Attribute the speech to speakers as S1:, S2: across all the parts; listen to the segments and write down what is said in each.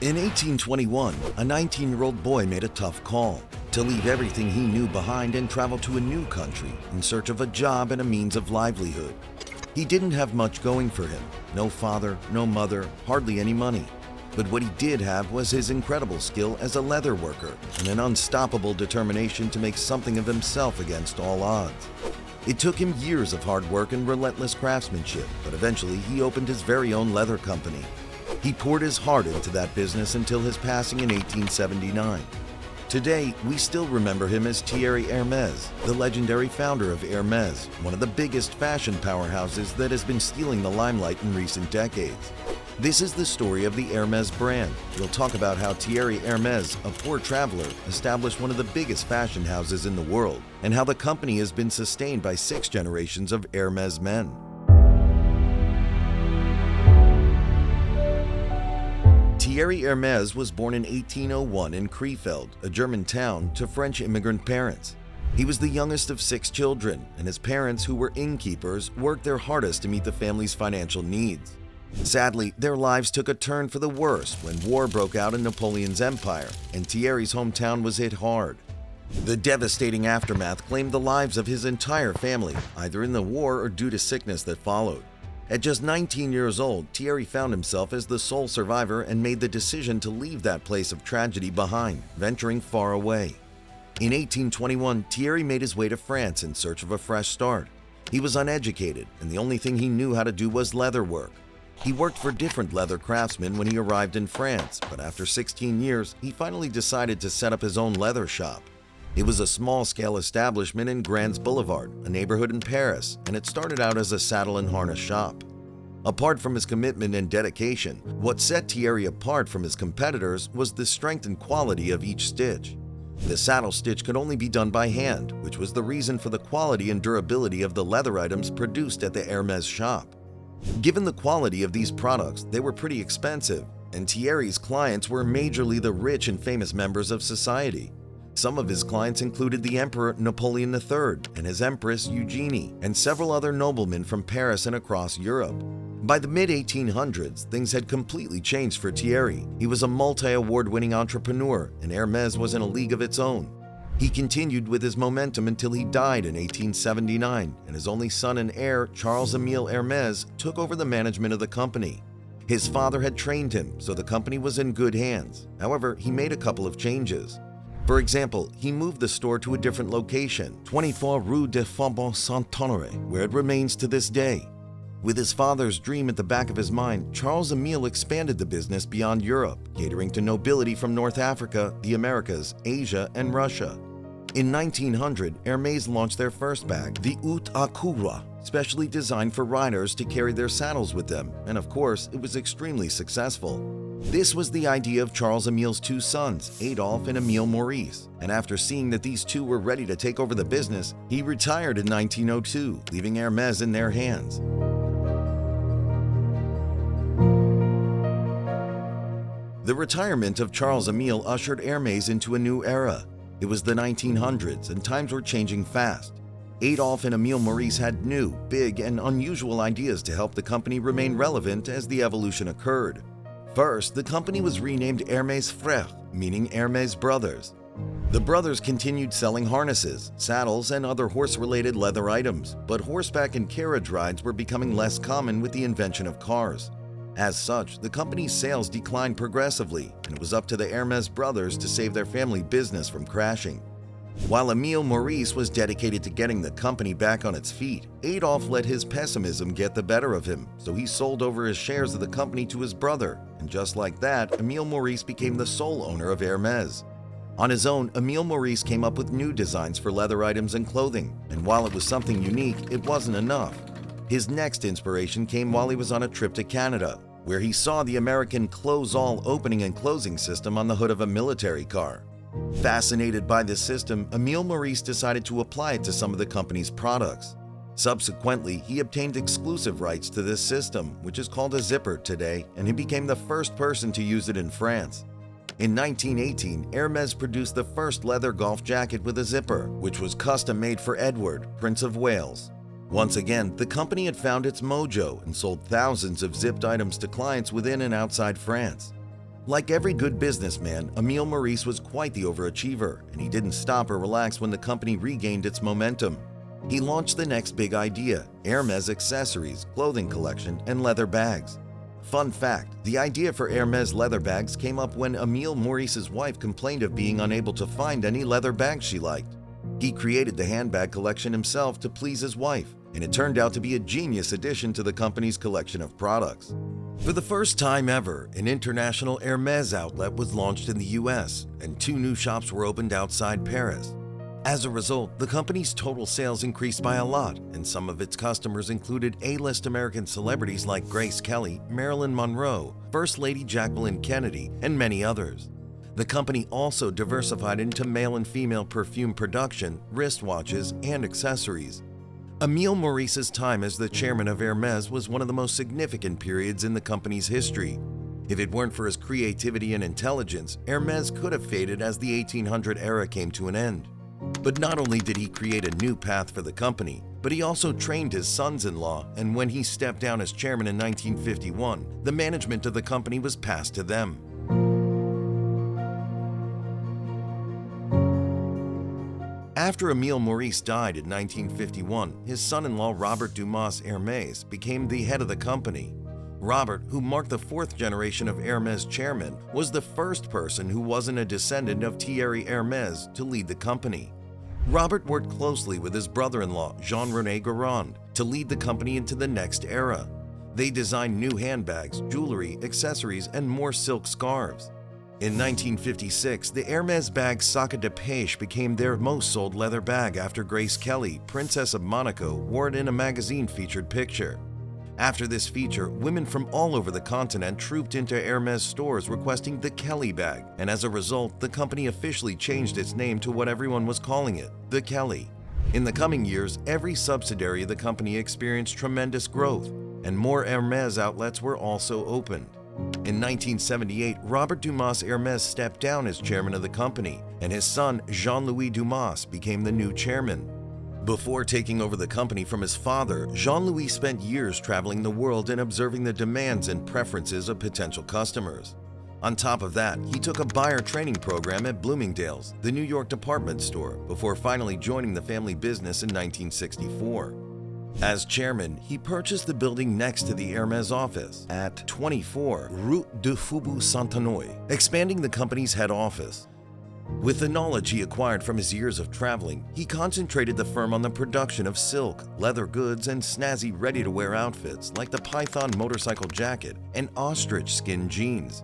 S1: In 1821, a 19-year-old boy made a tough call to leave everything he knew behind and travel to a new country in search of a job and a means of livelihood. He didn't have much going for him. No father, no mother, hardly any money. But what he did have was his incredible skill as a leather worker and an unstoppable determination to make something of himself against all odds. It took him years of hard work and relentless craftsmanship, but eventually he opened his very own leather company. He poured his heart into that business until his passing in 1879. Today, we still remember him as Thierry Hermes, the legendary founder of Hermes, one of the biggest fashion powerhouses that has been stealing the limelight in recent decades. This is the story of the Hermes brand. We'll talk about how Thierry Hermes, a poor traveler, established one of the biggest fashion houses in the world, and how the company has been sustained by 6 generations of Hermes men. Thierry Hermes was born in 1801 in Krefeld, a German town, to French immigrant parents. He was the youngest of 6 children, and his parents, who were innkeepers, worked their hardest to meet the family's financial needs. Sadly, their lives took a turn for the worse when war broke out in Napoleon's empire, and Thierry's hometown was hit hard. The devastating aftermath claimed the lives of his entire family, either in the war or due to sickness that followed. At just 19 years old, Thierry found himself as the sole survivor and made the decision to leave that place of tragedy behind, venturing far away. In 1821, Thierry made his way to France in search of a fresh start. He was uneducated, and the only thing he knew how to do was leather work. He worked for different leather craftsmen when he arrived in France, but after 16 years, he finally decided to set up his own leather shop. It was a small-scale establishment in Grands Boulevard, a neighborhood in Paris, and it started out as a saddle and harness shop. Apart from his commitment and dedication, what set Thierry apart from his competitors was the strength and quality of each stitch. The saddle stitch could only be done by hand, which was the reason for the quality and durability of the leather items produced at the Hermes shop. Given the quality of these products, they were pretty expensive, and Thierry's clients were majorly the rich and famous members of society. Some of his clients included the Emperor Napoleon III and his Empress Eugenie, and several other noblemen from Paris and across Europe. By the mid-1800s, things had completely changed for Thierry. He was a multi-award-winning entrepreneur, and Hermes was in a league of its own. He continued with his momentum until he died in 1879, and his only son and heir, Charles-Émile Hermes, took over the management of the company. His father had trained him, so the company was in good hands. However, he made a couple of changes. For example, he moved the store to a different location, 24 Rue de Faubourg Saint-Honoré, where it remains to this day. With his father's dream at the back of his mind, Charles-Émile expanded the business beyond Europe, catering to nobility from North Africa, the Americas, Asia, and Russia. In 1900, Hermes launched their first bag, the Haute à Courroie, specially designed for riders to carry their saddles with them, and of course, it was extremely successful. This was the idea of Charles-Émile's 2 sons, Adolphe and Émile Maurice, and after seeing that these 2 were ready to take over the business, he retired in 1902, leaving Hermes in their hands. The retirement of Charles-Émile ushered Hermes into a new era. It was the 1900s, and times were changing fast. Adolphe and Émile Maurice had new, big, and unusual ideas to help the company remain relevant as the evolution occurred. First, the company was renamed Hermes Frères, meaning Hermes Brothers. The brothers continued selling harnesses, saddles, and other horse-related leather items, but horseback and carriage rides were becoming less common with the invention of cars. As such, the company's sales declined progressively, and it was up to the Hermes brothers to save their family business from crashing. While Émile Maurice was dedicated to getting the company back on its feet, Adolphe let his pessimism get the better of him, so he sold over his shares of the company to his brother, and just like that, Émile Maurice became the sole owner of Hermes. On his own, Émile Maurice came up with new designs for leather items and clothing, and while it was something unique, it wasn't enough. His next inspiration came while he was on a trip to Canada, where he saw the American close-all opening and closing system on the hood of a military car. Fascinated by this system, Émile Maurice decided to apply it to some of the company's products. Subsequently, he obtained exclusive rights to this system, which is called a zipper today, and he became the first person to use it in France. In 1918, Hermes produced the first leather golf jacket with a zipper, which was custom-made for Edward, Prince of Wales. Once again, the company had found its mojo and sold thousands of zipped items to clients within and outside France. Like every good businessman, Emile Maurice was quite the overachiever, and he didn't stop or relax when the company regained its momentum. He launched the next big idea: Hermes accessories, clothing collection, and leather bags. Fun fact, the idea for Hermes leather bags came up when Emile Maurice's wife complained of being unable to find any leather bags she liked. He created the handbag collection himself to please his wife, and it turned out to be a genius addition to the company's collection of products. For the first time ever, an international Hermes outlet was launched in the US, and 2 new shops were opened outside Paris. As a result, the company's total sales increased by a lot, and some of its customers included A-list American celebrities like Grace Kelly, Marilyn Monroe, First Lady Jacqueline Kennedy, and many others. The company also diversified into male and female perfume production, wristwatches, and accessories. Emile Maurice's time as the chairman of Hermes was one of the most significant periods in the company's history. If it weren't for his creativity and intelligence, Hermes could have faded as the 1800 era came to an end. But not only did he create a new path for the company, but he also trained his sons-in-law, and when he stepped down as chairman in 1951, the management of the company was passed to them. After Emile Maurice died in 1951, his son-in-law Robert Dumas Hermes became the head of the company. Robert, who marked the 4th generation of Hermes chairman, was the first person who wasn't a descendant of Thierry Hermes to lead the company. Robert worked closely with his brother-in-law Jean-René Garand to lead the company into the next era. They designed new handbags, jewelry, accessories, and more silk scarves. In 1956, the Hermes bag Sacre de Pêche became their most sold leather bag after Grace Kelly, Princess of Monaco, wore it in a magazine-featured picture. After this feature, women from all over the continent trooped into Hermes stores requesting the Kelly bag, and as a result, the company officially changed its name to what everyone was calling it, the Kelly. In the coming years, every subsidiary of the company experienced tremendous growth, and more Hermes outlets were also opened. In 1978, Robert Dumas Hermes stepped down as chairman of the company, and his son Jean-Louis Dumas became the new chairman. Before taking over the company from his father, Jean-Louis spent years traveling the world and observing the demands and preferences of potential customers. On top of that, he took a buyer training program at Bloomingdale's, the New York department store, before finally joining the family business in 1964. As chairman, he purchased the building next to the Hermes office at 24 Route de Faubourg Saint-Honoré, expanding the company's head office. With the knowledge he acquired from his years of traveling, he concentrated the firm on the production of silk, leather goods, and snazzy ready-to-wear outfits like the Python motorcycle jacket and ostrich skin jeans.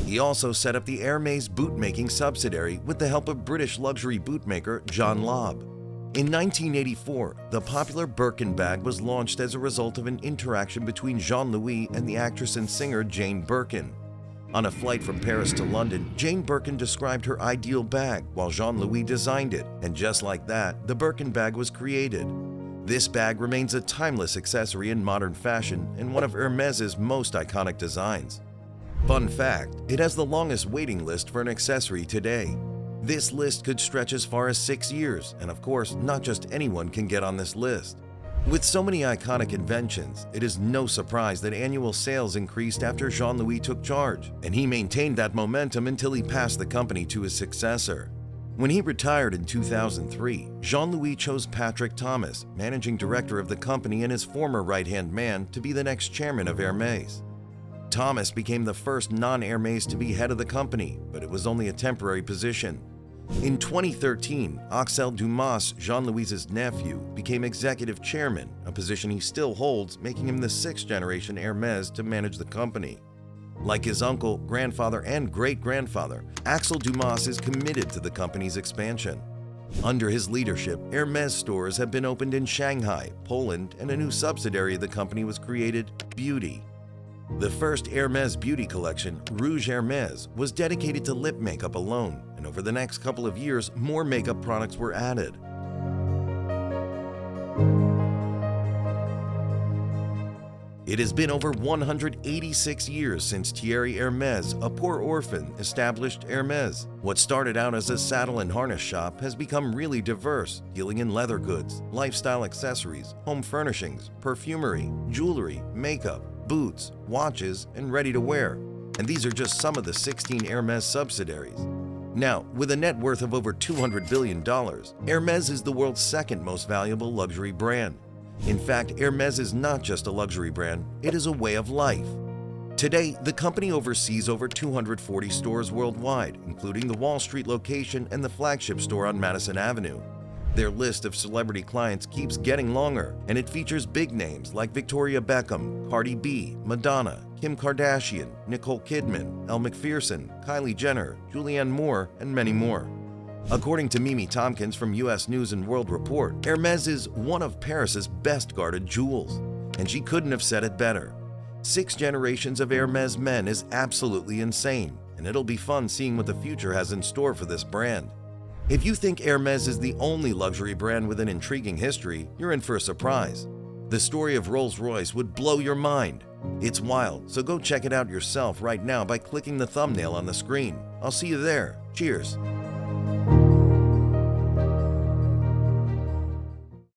S1: He also set up the Hermes boot-making subsidiary with the help of British luxury bootmaker John Lobb. In 1984, the popular Birkin bag was launched as a result of an interaction between Jean-Louis and the actress and singer Jane Birkin. On a flight from Paris to London, Jane Birkin described her ideal bag while Jean-Louis designed it, and just like that, the Birkin bag was created. This bag remains a timeless accessory in modern fashion and one of Hermes's most iconic designs. Fun fact, it has the longest waiting list for an accessory today. This list could stretch as far as 6 years, and of course, not just anyone can get on this list. With so many iconic inventions, it is no surprise that annual sales increased after Jean-Louis took charge, and he maintained that momentum until he passed the company to his successor. When he retired in 2003, Jean-Louis chose Patrick Thomas, managing director of the company and his former right-hand man, to be the next chairman of Hermes. Thomas became the first non-Hermes to be head of the company, but it was only a temporary position. In 2013, Axel Dumas, Jean-Louis's nephew, became executive chairman, a position he still holds, making him the 6th-generation Hermes to manage the company. Like his uncle, grandfather, and great-grandfather, Axel Dumas is committed to the company's expansion. Under his leadership, Hermes stores have been opened in Shanghai, Poland, and a new subsidiary of the company was created, Beauty. The first Hermes beauty collection, Rouge Hermes, was dedicated to lip makeup alone, and over the next couple of years, more makeup products were added. It has been over 186 years since Thierry Hermes, a poor orphan, established Hermes. What started out as a saddle and harness shop has become really diverse, dealing in leather goods, lifestyle accessories, home furnishings, perfumery, jewelry, makeup, boots, watches, and ready-to-wear. And these are just some of the 16 Hermes subsidiaries. Now, with a net worth of over $200 billion, Hermes is the world's second most valuable luxury brand. In fact, Hermes is not just a luxury brand, it is a way of life. Today, the company oversees over 240 stores worldwide, including the Wall Street location and the flagship store on Madison Avenue. Their list of celebrity clients keeps getting longer, and it features big names like Victoria Beckham, Cardi B, Madonna, Kim Kardashian, Nicole Kidman, Elle Macpherson, Kylie Jenner, Julianne Moore, and many more. According to Mimi Tompkins from US News and World Report, Hermes is one of Paris's best-guarded jewels, and she couldn't have said it better. 6 generations of Hermes men is absolutely insane, and it'll be fun seeing what the future has in store for this brand. If you think Hermes is the only luxury brand with an intriguing history, you're in for a surprise. The story of Rolls-Royce would blow your mind. It's wild, so go check it out yourself right now by clicking the thumbnail on the screen. I'll see you there. Cheers.